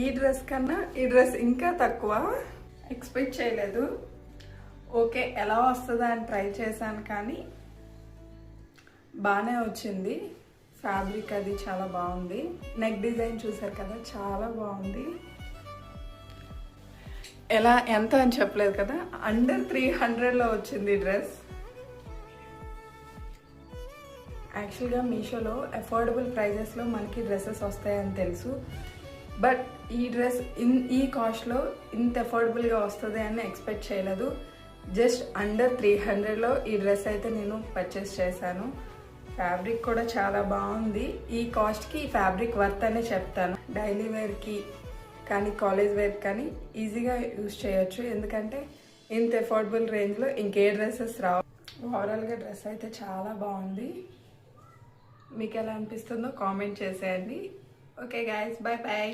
ఈ డ్రెస్ కన్నా ఈ డ్రెస్ ఇంకా తక్కువ, ఎక్స్పెక్ట్ చేయలేదు. ఓకే ఎలా వస్తుందా అని ట్రై చేశాను, కానీ బాగానే వచ్చింది. ఫ్యాబ్రిక్ అది చాలా బాగుంది. నెక్ డిజైన్ చూసారు కదా, చాలా బాగుంది. ఎంత అని చెప్పలేదు కదా, అండర్ 300లో వచ్చింది డ్రెస్. యాక్చువల్గా మీషోలో అఫోర్డబుల్ ప్రైజెస్లో మనకి డ్రెస్సెస్ వస్తాయని తెలుసు, బట్ ఈ డ్రెస్ ఈ కాస్ట్లో ఇంత అఫోర్డబుల్గా వస్తుంది అని ఎక్స్పెక్ట్ చేయలేదు. జస్ట్ అండర్ 300లో ఈ డ్రెస్ అయితే నేను పర్చేస్ చేశాను. ఫ్యాబ్రిక్ కూడా చాలా బాగుంది. ఈ కాస్ట్కి ఈ ఫ్యాబ్రిక్ వర్త్ అనే చెప్తాను. డైలీ వేర్కి కానీ కాలేజ్ వేర్ కానీ ఈజీగా యూజ్ చేయొచ్చు, ఎందుకంటే ఇంత అఫోర్డబుల్ రేంజ్లో ఇంకే డ్రెస్సెస్ రావు. ఓవరాల్గా డ్రెస్ అయితే చాలా బాగుంది. మీకు ఎలా అనిపిస్తుందో కామెంట్ చేసేయండి. Okay guys, bye bye.